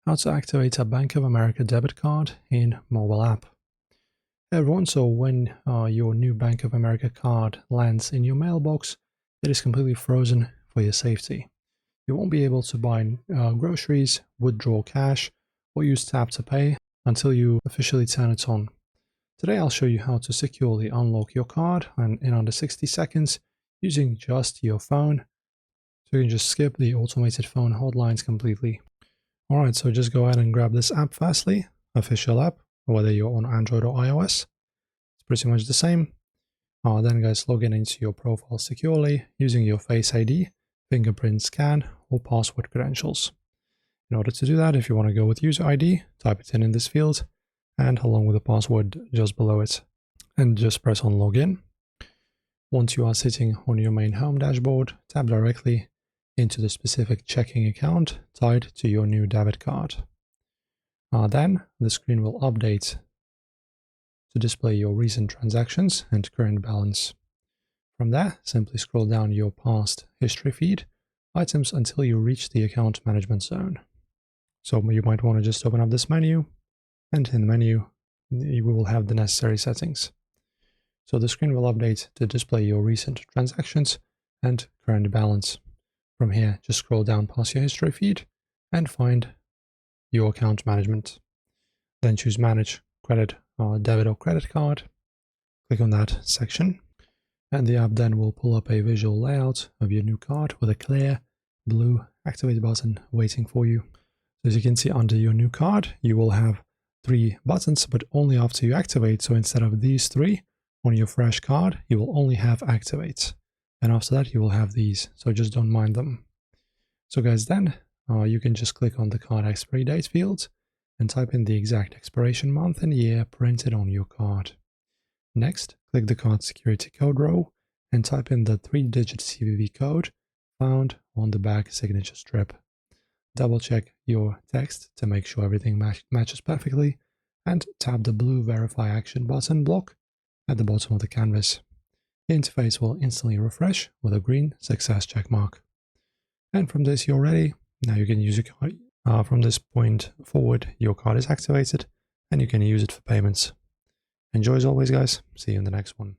How to activate a Bank of America debit card in mobile app. Hey everyone, so when your new Bank of America card lands in your mailbox, it is completely frozen for your safety. You won't be able to buy groceries, withdraw cash, or use tap to pay until you officially turn it on. Today I'll show you how to securely unlock your card in under 60 seconds using just your phone. So you can just skip the automated phone hotlines completely. Alright, so just go ahead and grab this app firstly, official app, whether you're on Android or iOS. It's pretty much the same. Then guys, log in into your profile securely using your Face ID, fingerprint scan, or password credentials. In order to do that, if you want to go with user ID, type it in this field, and along with the password just below it. And just press on login. Once you are sitting on your main home dashboard, tap directly into the specific checking account tied to your new debit card. Then the screen will update to display your recent transactions and current balance. From there, simply scroll down your past history feed items until you reach the account management zone. So you might want to just open up this menu, and in the menu you will have the necessary settings. So the screen will update to display your recent transactions and current balance. From here, just scroll down past your history feed and find your account management. Then choose Manage Credit or Debit or Credit Card. Click on that section, and the app then will pull up a visual layout of your new card with a clear blue Activate button waiting for you. So as you can see under your new card, you will have 3 buttons, but only after you activate. So instead of these 3 on your fresh card, you will only have Activate. And after that, you will have these, so just don't mind them. So guys, then you can just click on the card expiry date field and type in the exact expiration month and year printed on your card. Next, click the card security code row and type in the 3-digit CVV code found on the back signature strip. Double check your text to make sure everything matches perfectly, and tap the blue Verify Action button block at the bottom of the canvas. The interface will instantly refresh with a green success checkmark. And from this, you're ready. Now you can use your card. From this point forward, your card is activated and you can use it for payments. Enjoy as always, guys. See you in the next one.